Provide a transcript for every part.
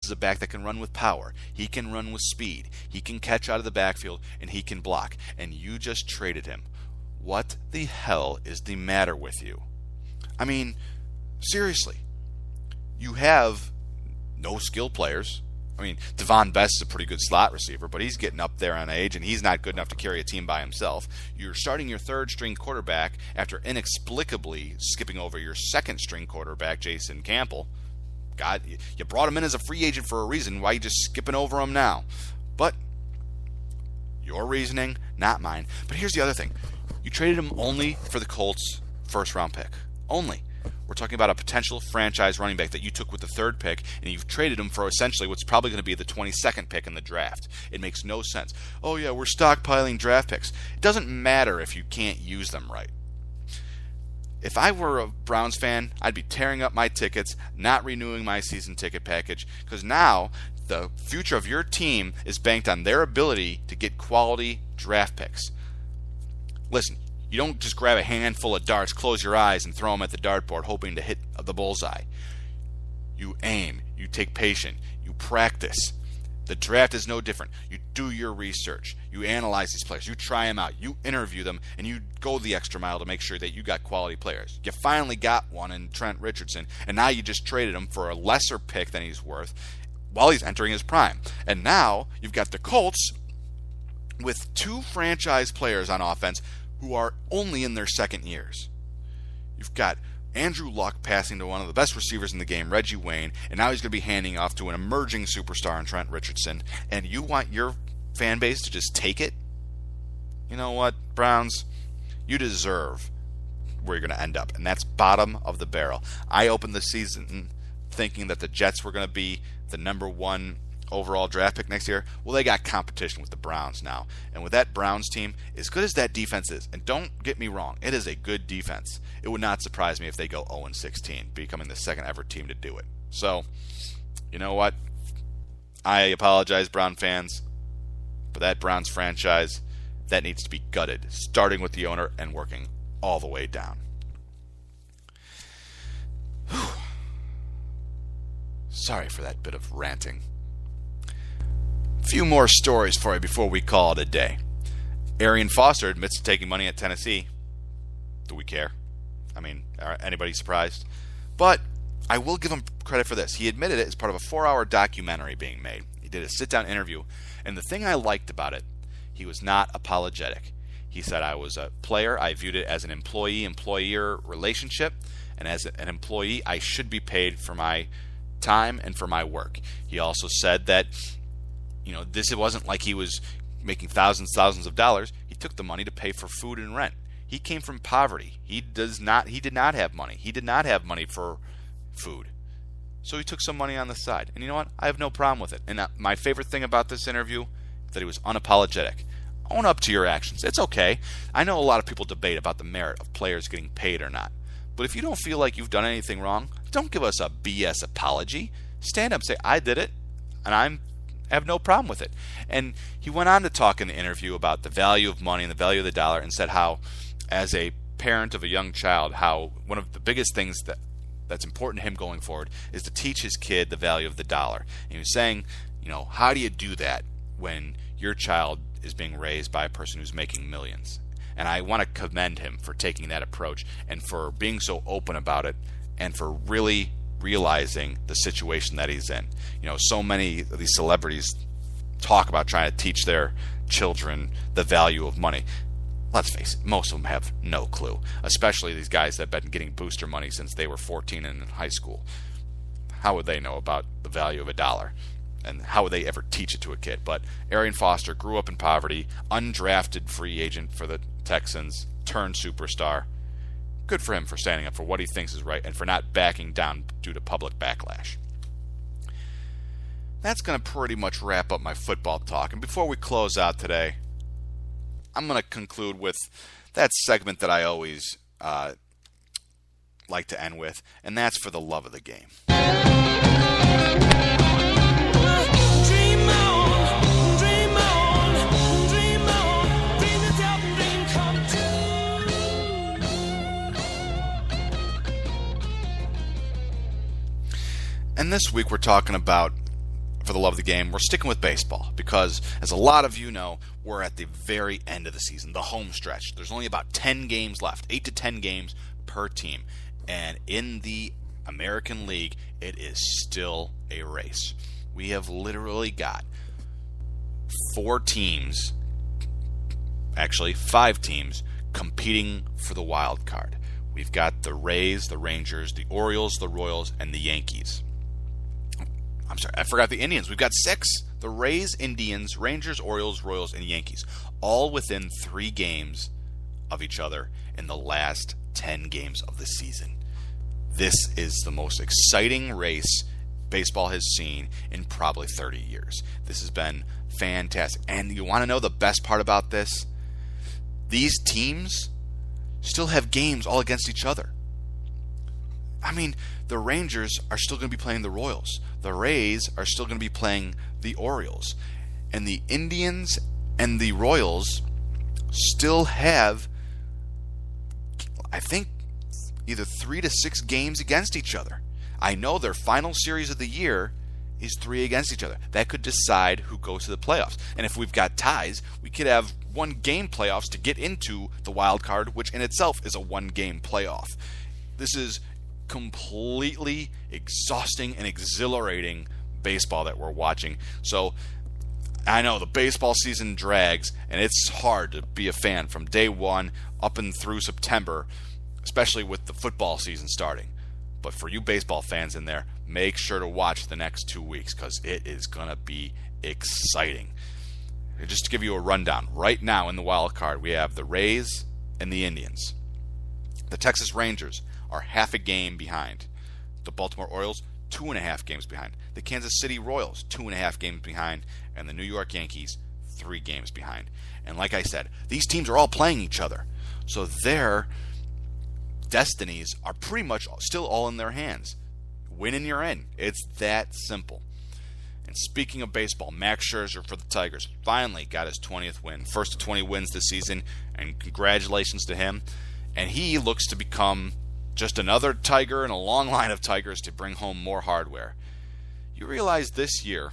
is a back that can run with power. He can run with speed. He can catch out of the backfield, and he can block. And you just traded him. What the hell is the matter with you? I mean, seriously. You have no skilled players. I mean, Devon Best is a pretty good slot receiver, but he's getting up there on age, and he's not good enough to carry a team by himself. You're starting your third-string quarterback after inexplicably skipping over your second-string quarterback, Jason Campbell. God, you brought him in as a free agent for a reason. Why are you just skipping over him now? But your reasoning, not mine. But here's the other thing. You traded him only for the Colts' first-round pick. Only. We're talking about a potential franchise running back that you took with the third pick, and you've traded him for essentially what's probably going to be the 22nd pick in the draft. It makes no sense. Oh yeah, we're stockpiling draft picks. It doesn't matter if you can't use them right. If I were a Browns fan, I'd be tearing up my tickets, not renewing my season ticket package, because now the future of your team is banked on their ability to get quality draft picks. Listen, you don't just grab a handful of darts, close your eyes, and throw them at the dartboard hoping to hit the bullseye. You aim, you take patience, you practice. The draft is no different. You do your research, you analyze these players, you try them out, you interview them, and you go the extra mile to make sure that you got quality players. You finally got one in Trent Richardson, and now you just traded him for a lesser pick than he's worth while he's entering his prime. And now you've got the Colts with two franchise players on offense who are only in their second years. You've got Andrew Luck passing to one of the best receivers in the game, Reggie Wayne, and now he's going to be handing off to an emerging superstar in Trent Richardson, and you want your fan base to just take it? You know what, Browns? You deserve where you're going to end up, and that's bottom of the barrel. I opened the season thinking that the Jets were going to be the number one overall draft pick next year. Well, they got competition with the Browns now. And with that Browns team, as good as that defense is, and don't get me wrong, it is a good defense. It would not surprise me if they go 0-16, becoming the second ever team to do it. So, you know what? I apologize, Brown fans, but that Browns franchise, that needs to be gutted, starting with the owner and working all the way down. Whew. Sorry for that bit of ranting. Few more stories for you before we call it a day. Arian Foster admits to taking money at Tennessee. Do we care? I mean, are anybody surprised? But I will give him credit for this. He admitted it as part of a 4-hour documentary being made. He did a sit-down interview, and the thing I liked about it, he was not apologetic. He said, I was a player. I viewed it as an employee-employer relationship, and as an employee, I should be paid for my time and for my work. He also said that it wasn't like he was making thousands of dollars. He took the money to pay for food and rent. He came from poverty. He did not have money. He did not have money for food. So he took some money on the side. And you know what? I have no problem with it. And my favorite thing about this interview is that he was unapologetic. Own up to your actions. It's okay. I know a lot of people debate about the merit of players getting paid or not. But if you don't feel like you've done anything wrong, don't give us a BS apology. Stand up and say, I did it, and I have no problem with it. And he went on to talk in the interview about the value of money and the value of the dollar, and said how, as a parent of a young child, how one of the biggest things that's important to him going forward is to teach his kid the value of the dollar. And he was saying, how do you do that when your child is being raised by a person who's making millions? And I want to commend him for taking that approach and for being so open about it and for really realizing the situation that he's in. So many of these celebrities talk about trying to teach their children the value of money. Let's face it, most of them have no clue, especially these guys that have been getting booster money since they were 14 and in high school. How would they know about the value of a dollar? And how would they ever teach it to a kid? But Arian Foster grew up in poverty, undrafted free agent for the Texans, turned superstar. Good for him for standing up for what he thinks is right and for not backing down due to public backlash. That's going to pretty much wrap up my football talk. And before we close out today, I'm going to conclude with that segment that I always like to end with, and that's for the love of the game. And this week we're talking about for the love of the game, we're sticking with baseball because, as a lot of you know, we're at the very end of the season, the home stretch. There's only about 10 games left, 8 to 10 games per team. And in the American League, it is still a race. We have literally got 5 teams competing for the wild card. We've got the Rays, the Rangers, the Orioles, the Royals, and the Yankees. I'm sorry, I forgot the Indians. We've got 6. The Rays, Indians, Rangers, Orioles, Royals, and Yankees. All within 3 games of each other in the last 10 games of the season. This is the most exciting race baseball has seen in probably 30 years. This has been fantastic. And you want to know the best part about this? These teams still have games all against each other. I mean, the Rangers are still going to be playing the Royals. The Rays are still going to be playing the Orioles. And the Indians and the Royals still have, I think, either 3 to 6 games against each other. I know their final series of the year is 3 against each other. That could decide who goes to the playoffs. And if we've got ties, we could have 1-game playoffs to get into the wild card, which in itself is a 1-game playoff. This is completely exhausting and exhilarating baseball that we're watching. So I know the baseball season drags, and it's hard to be a fan from day one up and through September, especially with the football season starting. But for you baseball fans in there, make sure to watch the next 2 weeks because it is going to be exciting. Just to give you a rundown, right now in the wild card, we have the Rays and the Indians. The Texas Rangers are half a game behind. The Baltimore Orioles, 2.5 games behind. The Kansas City Royals, 2.5 games behind. And the New York Yankees, 3 games behind. And like I said, these teams are all playing each other. So their destinies are pretty much still all in their hands. Win and you're in. It's that simple. And speaking of baseball, Max Scherzer for the Tigers finally got his 20th win. First of 20 wins this season, and congratulations to him. And he looks to become just another Tiger in a long line of Tigers to bring home more hardware. You realize this year,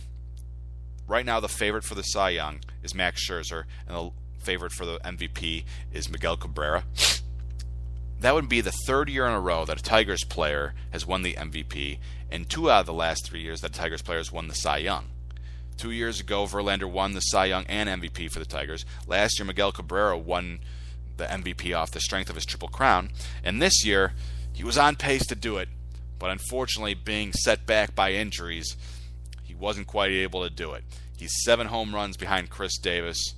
right now the favorite for the Cy Young is Max Scherzer, and the favorite for the MVP is Miguel Cabrera. That would be the 3rd year in a row that a Tigers player has won the MVP, and 2 out of the last 3 years that a Tigers player has won the Cy Young. 2 years ago, Verlander won the Cy Young and MVP for the Tigers. Last year, Miguel Cabrera won the MVP off the strength of his Triple Crown. And this year, he was on pace to do it, but unfortunately, being set back by injuries, he wasn't quite able to do it. He's 7 home runs behind Chris Davis,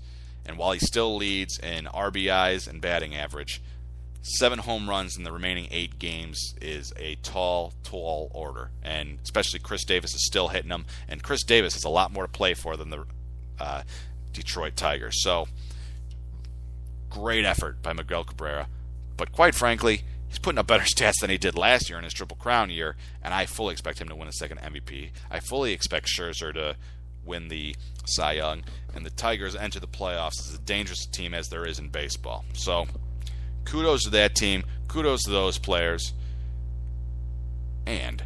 and while he still leads in RBIs and batting average, 7 home runs in the remaining 8 games is a tall order. And especially Chris Davis is still hitting them. And Chris Davis has a lot more to play for than the Detroit Tigers. So, great effort by Miguel Cabrera. But quite frankly, he's putting up better stats than he did last year in his Triple Crown year. And I fully expect him to win a second MVP. I fully expect Scherzer to win the Cy Young. And the Tigers enter the playoffs as a dangerous team as there is in baseball. So, kudos to that team. Kudos to those players. And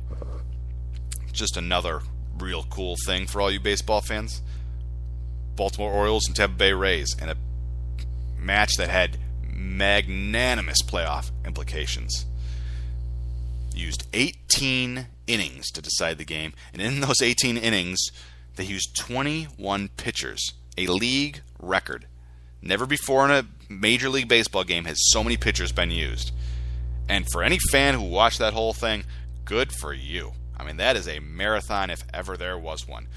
just another real cool thing for all you baseball fans. Baltimore Orioles and Tampa Bay Rays in a match that had magnanimous playoff implications. Used 18 innings to decide the game. And in those 18 innings, they used 21 pitchers. A league record. Never before in a Major League Baseball game has so many pitchers been used. And for any fan who watched that whole thing, good for you. I mean, that is a marathon if ever there was one.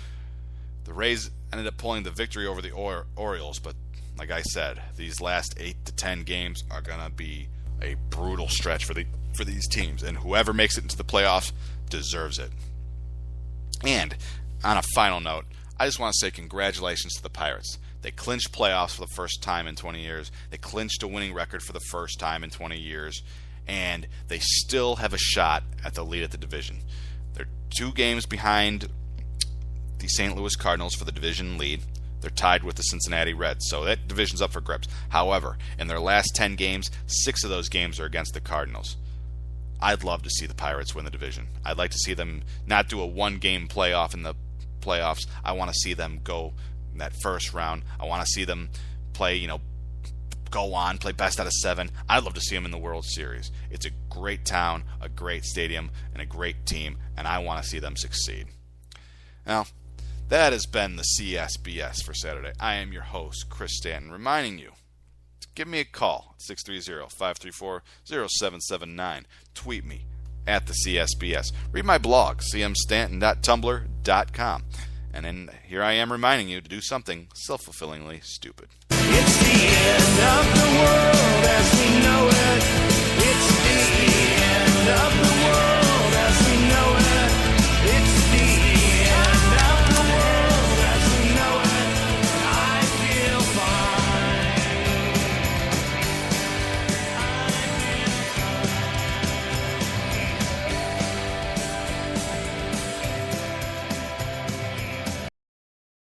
The Rays ended up pulling the victory over the Orioles, but like I said, these last 8 to 10 games are going to be a brutal stretch for these teams, and whoever makes it into the playoffs deserves it. And on a final note, I just want to say congratulations to the Pirates. They clinched playoffs for the first time in 20 years. They clinched a winning record for the first time in 20 years. And they still have a shot at the lead at the division. They're 2 games behind the St. Louis Cardinals for the division lead. They're tied with the Cincinnati Reds, so that division's up for grabs. However, in their last 10 games, 6 of those games are against the Cardinals. I'd love to see the Pirates win the division. I'd like to see them not do a 1-game playoff in the playoffs. I want to see them go in that first round. I want to see them play, go on, play best out of 7. I'd love to see them in the World Series. It's a great town, a great stadium, and a great team, and I want to see them succeed. Now, that has been the CSBS for Saturday. I am your host, Chris Stanton, reminding you to give me a call at 630-534-0779. Tweet me at the CSBS. Read my blog, cmstanton.tumblr.com. And then here I am reminding you to do something self-fulfillingly stupid. It's the end of the world as we know it. It's the end of the